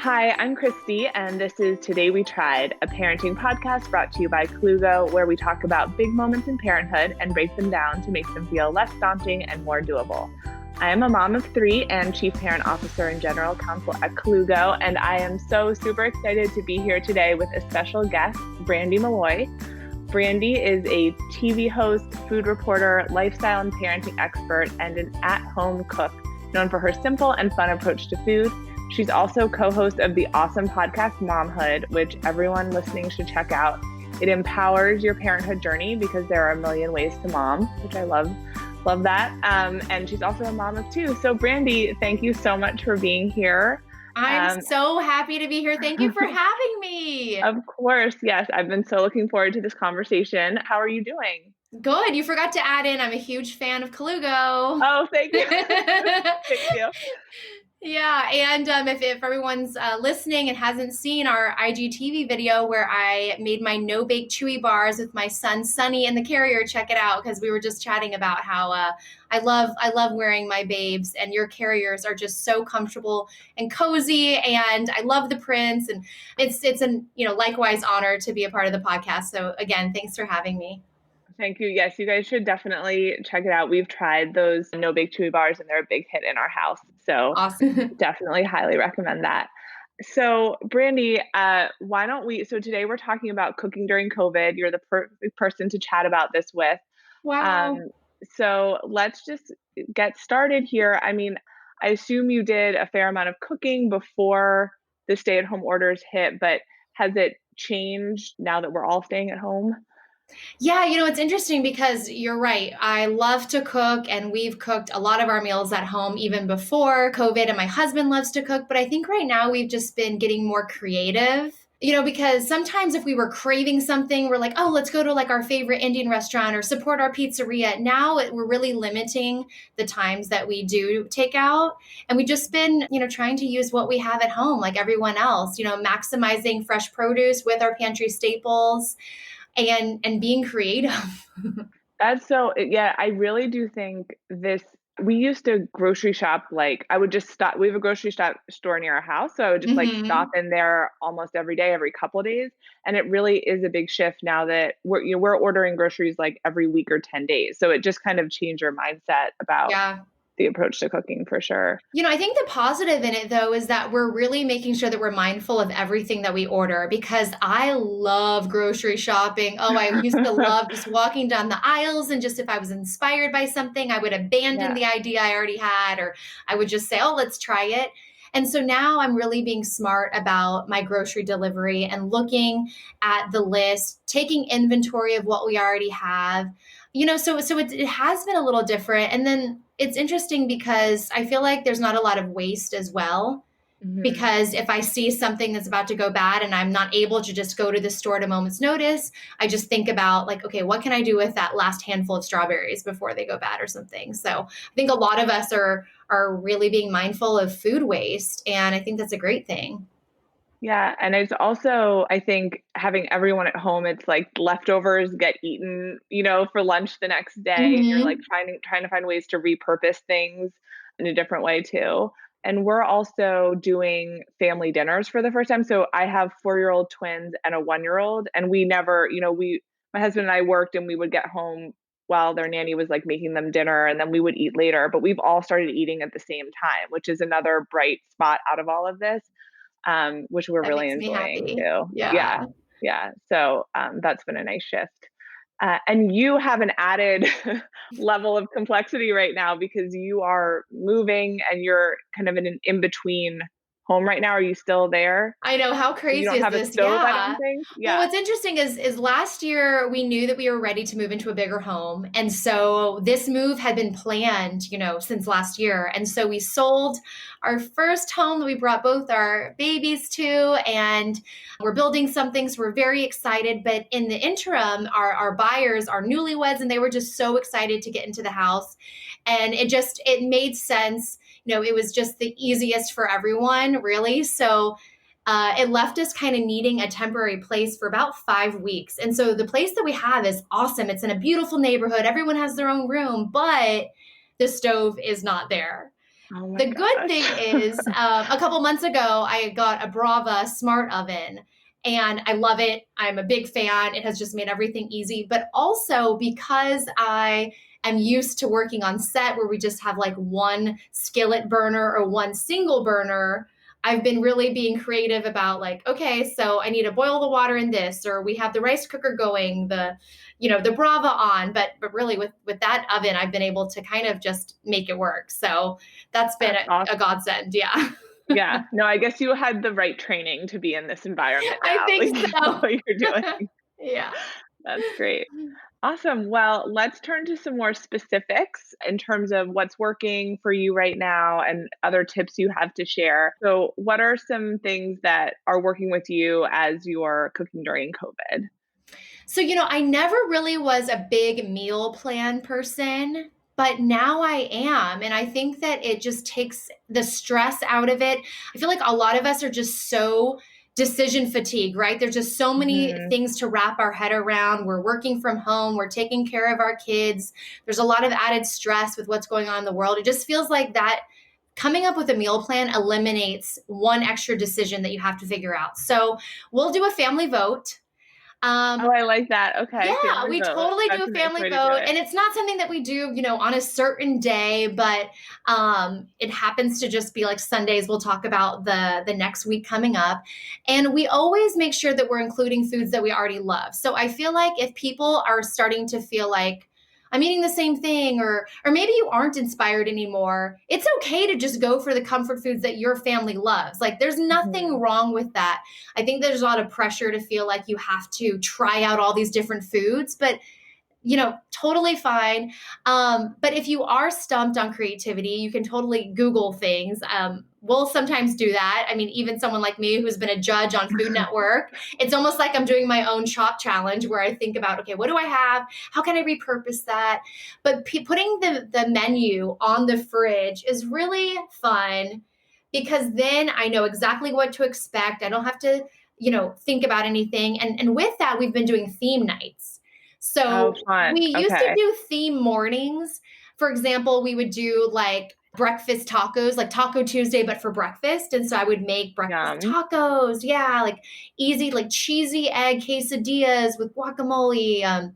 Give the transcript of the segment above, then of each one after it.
Hi, I'm Christy, and this is Today We Tried, a parenting podcast brought to you by Colugo, where we talk about big moments in parenthood and break them down to make them feel less daunting and more doable. I am a mom of 3 and Chief Parent Officer and General Counsel at Colugo, and I am so super excited to be here today with a special guest, Brandi Milloy. Brandi is a TV host, food reporter, lifestyle and parenting expert, and an at-home cook known for her simple and fun approach to food. She's also co-host of the awesome podcast Momhood, which everyone listening should check out. It empowers your parenthood journey because there are a million ways to mom, which I love that. And she's also a mom of 2. So Brandi, thank you so much for being here. I'm so happy to be here. Thank you for having me. Of course. Yes. I've been so looking forward to this conversation. How are you doing? Good. You forgot to add in, I'm a huge fan of Colugo. Oh, thank you. Thank you. Yeah, and if everyone's listening and hasn't seen our IGTV video where I made my no-bake chewy bars with my son Sunny in the carrier, check it out because we were just chatting about how I love wearing my babes, and your carriers are just so comfortable and cozy, and I love the prints, and it's an likewise honor to be a part of the podcast. So again, thanks for having me. Thank you. Yes, you guys should definitely check it out. We've tried those no-bake chewy bars, and they're a big hit in our house. So Awesome. definitely highly recommend that. So Brandi, why don't we, so today we're talking about cooking during COVID. You're the perfect person to chat about this with. Wow. So let's just get started here. I mean, I assume you did a fair amount of cooking before the stay-at-home orders hit, but has it changed now that we're all staying at home? Yeah, it's interesting because you're right. I love to cook, and we've cooked a lot of our meals at home even before COVID, and my husband loves to cook. But I think right now we've just been getting more creative, because sometimes if we were craving something, we're like, oh, let's go to like our favorite Indian restaurant or support our pizzeria. Now we're really limiting the times that we do take out. And we've just been, trying to use what we have at home like everyone else, maximizing fresh produce with our pantry staples. And being creative. That's so, yeah, I really do think we used to grocery shop, like I would just stop, we have a grocery store near our house. So I would just like stop in there almost every day, every couple of days. And it really is a big shift now that we're ordering groceries like every week or 10 days. So it just kind of changed your mindset about the approach to cooking for sure. I think the positive in it though is that we're really making sure that we're mindful of everything that we order, because I love grocery shopping. Oh, I used to love just walking down the aisles, and just if I was inspired by something, I would abandon the idea I already had, or I would just say, oh, let's try it. And so now I'm really being smart about my grocery delivery and looking at the list, taking inventory of what we already have. So it has been a little different. And then it's interesting because I feel like there's not a lot of waste as well. Because if I see something that's about to go bad and I'm not able to just go to the store at a moment's notice, I just think about like, okay, what can I do with that last handful of strawberries before they go bad or something? So I think a lot of us are really being mindful of food waste. And I think that's a great thing. Yeah. And it's also, I think, having everyone at home, it's like leftovers get eaten, for lunch the next day. And you're like trying to find ways to repurpose things in a different way too. And we're also doing family dinners for the first time. So I have 4-year-old twins and a 1-year-old, and we never, my husband and I worked, and we would get home while their nanny was like making them dinner, and then we would eat later. But we've all started eating at the same time, which is another bright spot out of all of this. Which we're really enjoying too. Yeah. So that's been a nice shift. And you have an added level of complexity right now because you are moving and you're kind of in an in-between home right now. Are you still there? I know. How crazy you don't is have this? A stove, I don't think. Well, what's interesting is last year we knew that we were ready to move into a bigger home. And so this move had been planned, since last year. And so we sold our first home that we brought both our babies to, and we're building something. So we're very excited. But in the interim, our buyers are newlyweds, and they were just so excited to get into the house. And it made sense. It was just the easiest for everyone, really. So it left us kind of needing a temporary place for about 5 weeks. And so the place that we have is awesome. It's in a beautiful neighborhood. Everyone has their own room, but the stove is not there. Oh my The good gosh. thing is, a couple months ago, I got a Brava smart oven and I love it. I'm a big fan. It has just made everything easy. But also because I am used to working on set where we just have like one skillet burner or one single burner, I've been really being creative about like, okay, so I need to boil the water in this, or we have the rice cooker going, the Brava on, but really with that oven, I've been able to kind of just make it work. So that's been That's a awesome. godsend. Yeah. Yeah. No, I guess you had the right training to be in this environment I now. At think least you know so. what you're doing. Yeah. That's great. Awesome. Well, let's turn to some more specifics in terms of what's working for you right now and other tips you have to share. So, what are some things that are working with you as you're cooking during COVID? So, I never really was a big meal plan person, but now I am. And I think that it just takes the stress out of it. I feel like a lot of us are just so decision fatigue, right? There's just so many Mhm. things to wrap our head around. We're working from home, we're taking care of our kids. There's a lot of added stress with what's going on in the world. It just feels like that coming up with a meal plan eliminates one extra decision that you have to figure out. So, we'll do a family vote. Oh, Um, I like that. Okay, yeah, family we vote. totally do That's a a nice family way to do vote. it. And it's not something that we do, on a certain day, but it happens to just be like Sundays. We'll talk about the next week coming up. And we always make sure that we're including foods that we already love. So I feel like if people are starting to feel like I'm eating the same thing, or maybe you aren't inspired anymore, it's okay to just go for the comfort foods that your family loves. Like there's nothing Mhm. wrong with that. I think there's a lot of pressure to feel like you have to try out all these different foods, but totally fine. But if you are stumped on creativity, you can totally Google things. We'll sometimes do that. I mean, even someone like me who's been a judge on Food Network, it's almost like I'm doing my own shop challenge where I think about, okay, what do I have? How can I repurpose that? But putting the menu on the fridge is really fun because then I know exactly what to expect. I don't have to, think about anything. And with that, we've been doing theme nights. Oh, So we fun. used to Okay. do theme mornings. For example, we would do like breakfast tacos, like Taco Tuesday, but for breakfast. And so I would make breakfast Yum. tacos. Yeah, like easy, like cheesy egg quesadillas with guacamole,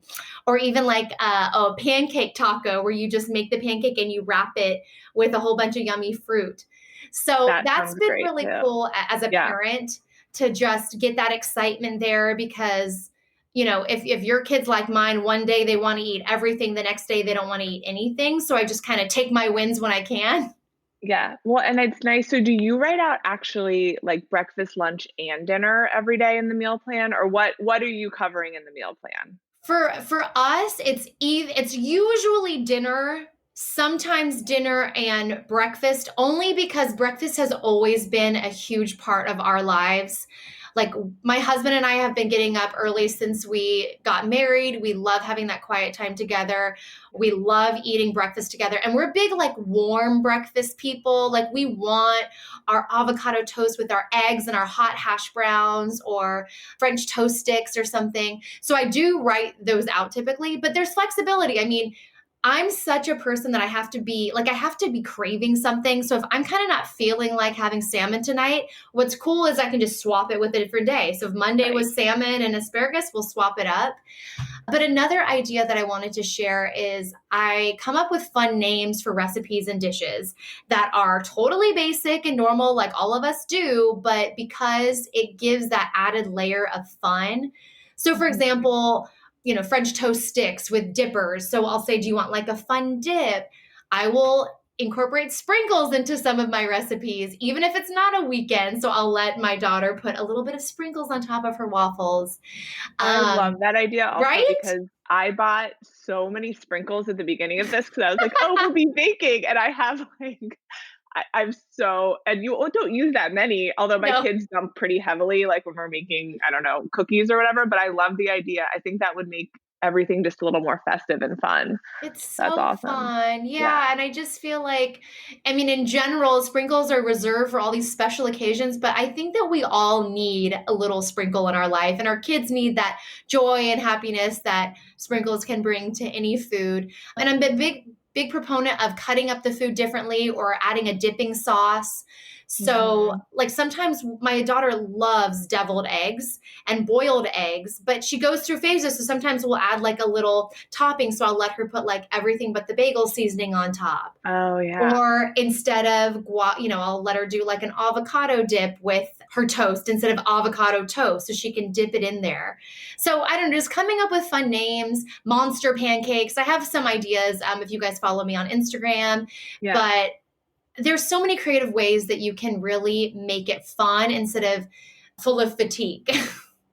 or even like a pancake taco where you just make the pancake and you wrap it with a whole bunch of yummy fruit. So That that's sounds been great really too. cool as a Yeah. parent to just get that excitement there because if your kids like mine, one day they want to eat everything, the next day they don't want to eat anything. So I just kind of take my wins when I can. Yeah. Well, and it's nice. So do you write out actually like breakfast, lunch, and dinner every day in the meal plan, or what are you covering in the meal plan? For us, it's usually dinner, sometimes dinner and breakfast, only because breakfast has always been a huge part of our lives. Like my husband and I have been getting up early since we got married. We love having that quiet time together. We love eating breakfast together. And we're big like warm breakfast people. Like we want our avocado toast with our eggs and our hot hash browns or French toast sticks or something. So I do write those out typically, but there's flexibility. I mean, I'm such a person that I have to be craving something. So if I'm kind of not feeling like having salmon tonight, what's cool is I can just swap it with a different day. So if Monday Right. was salmon and asparagus, we'll swap it up. But another idea that I wanted to share is I come up with fun names for recipes and dishes that are totally basic and normal, like all of us do, but because it gives that added layer of fun. So, for Mhm. example, French toast sticks with dippers. So I'll say, do you want like a fun dip? I will incorporate sprinkles into some of my recipes, even if it's not a weekend. So I'll let my daughter put a little bit of sprinkles on top of her waffles. I love that idea also Right? because I bought so many sprinkles at the beginning of this because I was like, "Oh, we'll be baking," and I have, like I'm so and you don't use that many, although my No, kids dump pretty heavily, like, when we're making, I don't know, cookies or whatever, but I love the idea. I think that would make everything just a little more festive and fun. it's That's so awesome. fun. Yeah. Yeah. And I just feel like, I mean, in general, sprinkles are reserved for all these special occasions, but I think that we all need a little sprinkle in our life, and our kids need that joy and happiness that sprinkles can bring to any food. And I'm a big, big proponent of cutting up the food differently or adding a dipping sauce. So like sometimes my daughter loves deviled eggs and boiled eggs, but she goes through phases. So sometimes we'll add like a little topping. So I'll let her put like everything but the bagel seasoning on top. Oh yeah. Or instead of, I'll let her do like an avocado dip with her toast instead of avocado toast. So she can dip it in there. So I don't know, just coming up with fun names, monster pancakes. I have some ideas if you guys follow me on Instagram, but there's so many creative ways that you can really make it fun instead of full of fatigue.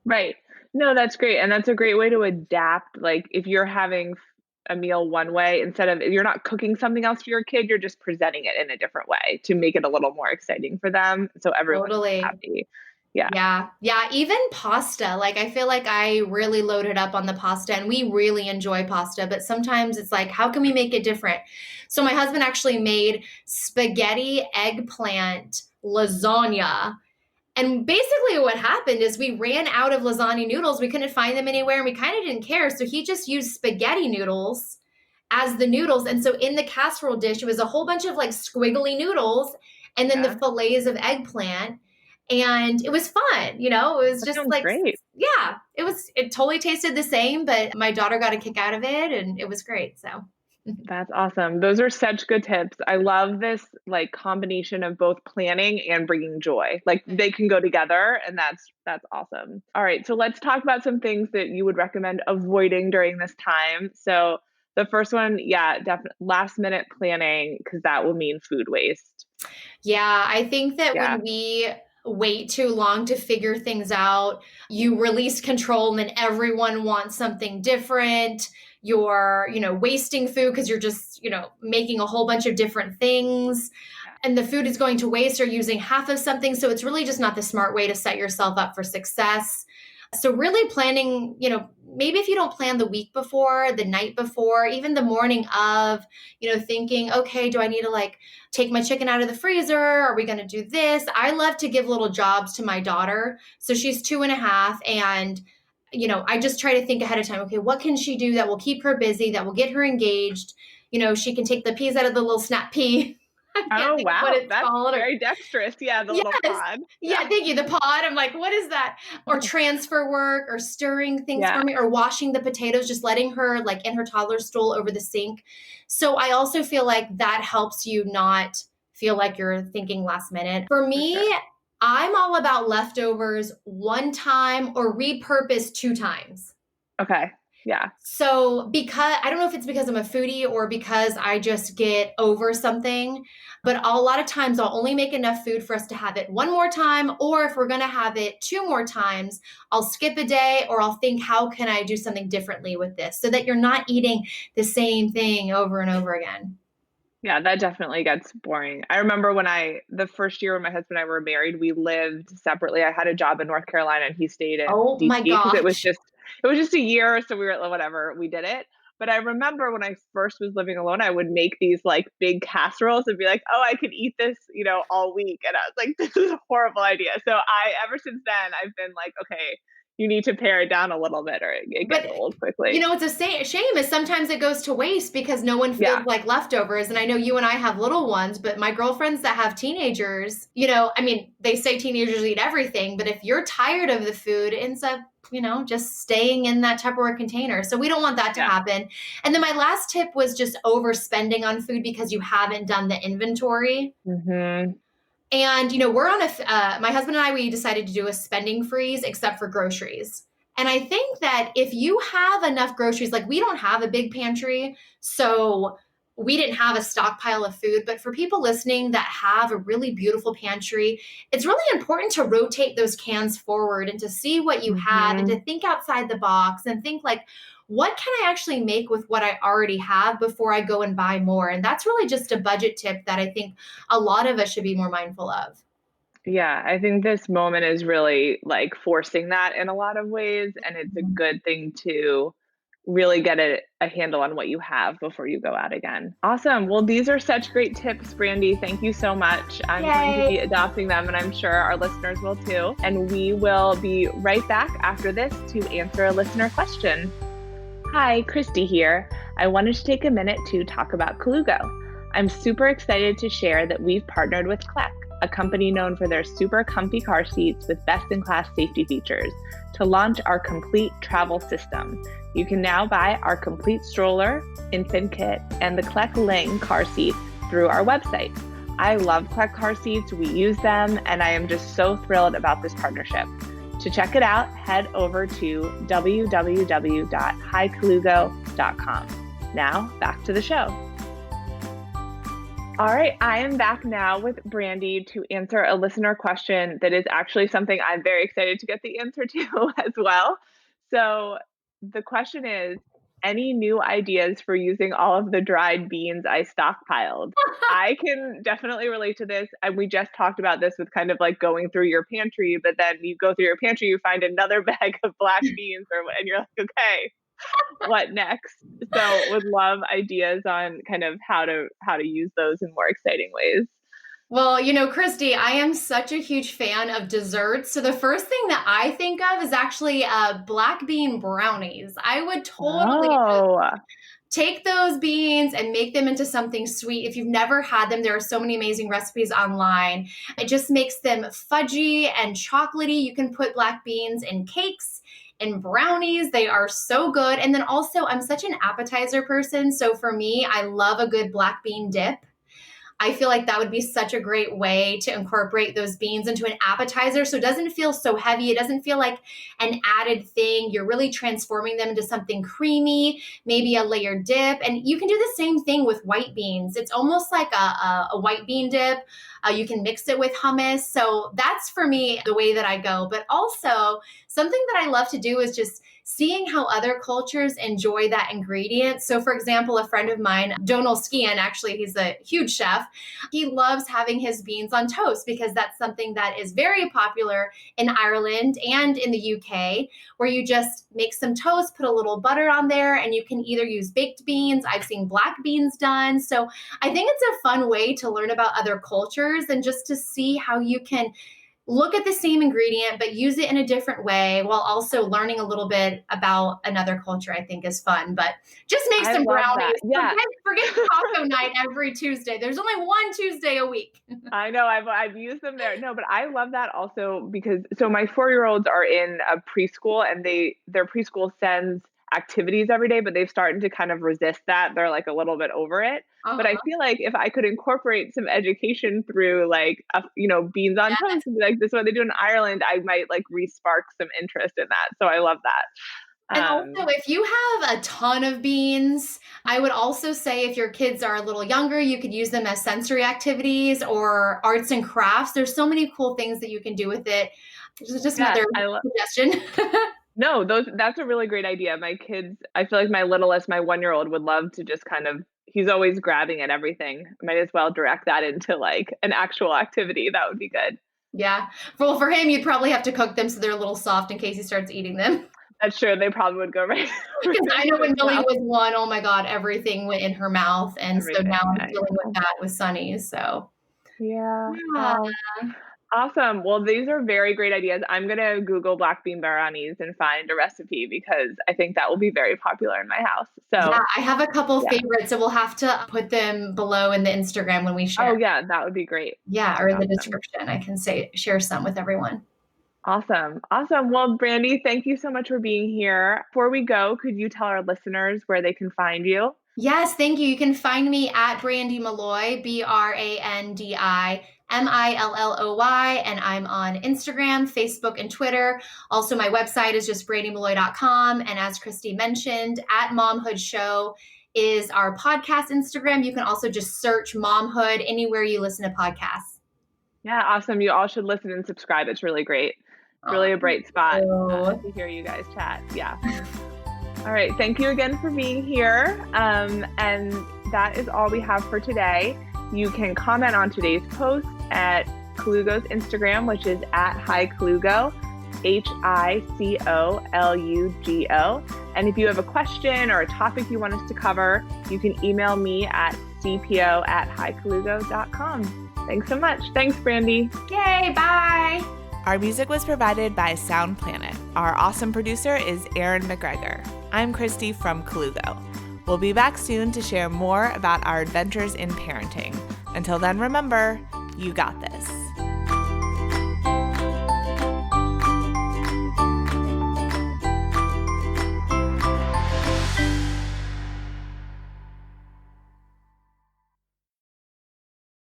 Right. No, that's great. And that's a great way to adapt. Like if you're having a meal one way, instead of, you're not cooking something else for your kid, you're just presenting it in a different way to make it a little more exciting for them. So everyone's happy. Yeah. Yeah. Even pasta. Like I feel like I really loaded up on the pasta and we really enjoy pasta, but sometimes it's like, how can we make it different? So my husband actually made spaghetti eggplant lasagna. And basically what happened is we ran out of lasagna noodles. We couldn't find them anywhere and we kind of didn't care. So he just used spaghetti noodles as the noodles. And so in the casserole dish, it was a whole bunch of like squiggly noodles and then the fillets of eggplant. And it was fun, it was just like, great. It totally tasted the same, but my daughter got a kick out of it and it was great. So that's awesome. Those are such good tips. I love this like combination of both planning and bringing joy. Like they can go together and that's awesome. All right. So let's talk about some things that you would recommend avoiding during this time. So the first one, definitely last minute planning, because that will mean food waste. Yeah. I think that when we wait too long to figure things out, you release control and then everyone wants something different. You're, wasting food because you're just, making a whole bunch of different things and the food is going to waste or using half of something. So it's really just not the smart way to set yourself up for success. So really planning, maybe if you don't plan the week before, the night before, even the morning of, thinking, okay, do I need to like take my chicken out of the freezer? Are we going to do this? I love to give little jobs to my daughter. So she's 2.5 and I just try to think ahead of time. Okay, what can she do that will keep her busy, that will get her engaged? She can take the peas out of the little snap pea. Oh, wow. That's very dexterous. Yeah, the little pod. Yeah, thank you. The pod. I'm like, what is that? Or transfer work or stirring things for me or washing the potatoes, just letting her like in her toddler stool over the sink. So I also feel like that helps you not feel like you're thinking last minute. For me, I'm all about leftovers one time or repurpose 2 times. Okay. Yeah. So I don't know if it's because I'm a foodie or because I just get over something, but a lot of times I'll only make enough food for us to have it one more time. Or if we're going to have it 2 more times, I'll skip a day or I'll think, how can I do something differently with this so that you're not eating the same thing over and over again. Yeah, that definitely gets boring. I remember the first year when my husband and I were married, we lived separately. I had a job in North Carolina and he stayed in DC my gosh. It was just a year. So we were whatever, we did it. But I remember when I first was living alone, I would make these like big casseroles and be like, oh, I could eat this, all week. And I was like, this is a horrible idea. So ever since then, I've been like, okay, you need to pare it down a little bit or it gets old quickly. It's a shame is sometimes it goes to waste because no one feels like leftovers. And I know you and I have little ones, but my girlfriends that have teenagers, they say teenagers eat everything, but if you're tired of the food, it ends up, just staying in that Tupperware container. So we don't want that to happen. And then my last tip was just overspending on food because you haven't done the inventory. Mm-hmm. And, we're on my husband and I, we decided to do a spending freeze except for groceries. And I think that if you have enough groceries, like we don't have a big pantry, so we didn't have a stockpile of food, but for people listening that have a really beautiful pantry, it's really important to rotate those cans forward and to see what you have and to think outside the box and think like, what can I actually make with what I already have before I go and buy more? And that's really just a budget tip that I think a lot of us should be more mindful of. Yeah, I think this moment is really like forcing that in a lot of ways. And it's a good thing to really get a handle on what you have before you go out again. Awesome. Well, these are such great tips, Brandi. Thank you so much. I'm going to be adopting them and I'm sure our listeners will too. And we will be right back after this to answer a listener question. Hi, Christy here. I wanted to take a minute to talk about Colugo. I'm super excited to share that we've partnered with Kleck, a company known for their super comfy car seats with best-in-class safety features, to launch our complete travel system. You can now buy our complete stroller, infant kit, and the Kleck Ling car seat through our website. I love Kleck car seats, we use them, and I am just so thrilled about this partnership. To check it out, head over to www.hicolugo.com. Now, back to the show. All right, I am back now with Brandi to answer a listener question that is actually something I'm very excited to get the answer to as well. So the question is, any new ideas for using all of the dried beans I stockpiled? I can definitely relate to this. And we just talked about this with kind of like going through your pantry, but then you go through your pantry, you find another bag of black beans, and you're like, okay, what next? So would love ideas on kind of how to use those in more exciting ways. Well, Christy, I am such a huge fan of desserts. So the first thing that I think of is actually black bean brownies. I would totally Oh, take those beans and make them into something sweet. If you've never had them, there are so many amazing recipes online. It just makes them fudgy and chocolatey. You can put black beans in cakes and brownies. They are so good. And then also, I'm such an appetizer person. So for me, I love a good black bean dip. I feel like that would be such a great way to incorporate those beans into an appetizer. So it doesn't feel so heavy. It doesn't feel like an added thing. You're really transforming them into something creamy, maybe a layered dip. And you can do the same thing with white beans. It's almost like a white bean dip. You can mix it with hummus. So that's for me the way that I go. But also something that I love to do is just seeing how other cultures enjoy that ingredient. So for example, a friend of mine, Donal Skian, actually, he's a huge chef. He loves having his beans on toast because that's something that is very popular in Ireland and in the UK, where you just make some toast, put a little butter on there, and you can either use baked beans. I've seen black beans done. So I think it's a fun way to learn about other cultures and just to see how you can look at the same ingredient, but use it in a different way while also learning a little bit about another culture, I think is fun. But just make some brownies. Yeah. Forget taco night every Tuesday. There's only one Tuesday a week. I know I've used them there. No, but I love that also because so my 4-year-olds are in a preschool and their preschool sends activities every day, but they've started to kind of resist that. They're like a little bit over it. But I feel like if I could incorporate some education through like, beans on toast and be like, this is what they do in Ireland, I might like re-spark some interest in that. So I love that. And also, if you have a ton of beans, I would also say if your kids are a little younger, you could use them as sensory activities or arts and crafts. There's so many cool things that you can do with it. Just another suggestion. No, that's a really great idea. My kids, I feel like my littlest, my 1-year-old would love to just kind of, he's always grabbing at everything. Might as well direct that into like an actual activity. That would be good. Yeah. Well, for him, you'd probably have to cook them so they're a little soft in case he starts eating them. That's true. They probably would go right. Because I know when Millie was 1, oh my God, everything went in her mouth. And so now I'm dealing with that with Sunny. So yeah. Awesome. Well, these are very great ideas. I'm going to Google black bean brownies and find a recipe because I think that will be very popular in my house. So yeah, I have a couple favorites, so we'll have to put them below in the Instagram when we share. Oh yeah, that would be great. Yeah, or in the description. I can share some with everyone. Awesome. Well, Brandi, thank you so much for being here. Before we go, could you tell our listeners where they can find you? Yes, thank you. You can find me at Brandi Milloy, Brandimilloy, and I'm on Instagram, Facebook, and Twitter. Also, my website is just brandimilloy.com. And as Christy mentioned, at Momhood Show is our podcast Instagram. You can also just search Momhood anywhere you listen to podcasts. Yeah, awesome. You all should listen and subscribe. It's really great. Really a bright spot to hear you guys chat. Yeah. All right. Thank you again for being here. And that is all we have for today. You can comment on today's post at Colugo's Instagram, which is at HiColugo, HiColugo. And if you have a question or a topic you want us to cover, you can email me at cpo@hicolugo.com. Thanks so much. Thanks, Brandi. Yay, bye. Our music was provided by Sound Planet. Our awesome producer is Aaron McGregor. I'm Christy from Colugo. We'll be back soon to share more about our adventures in parenting. Until then, remember, you got this.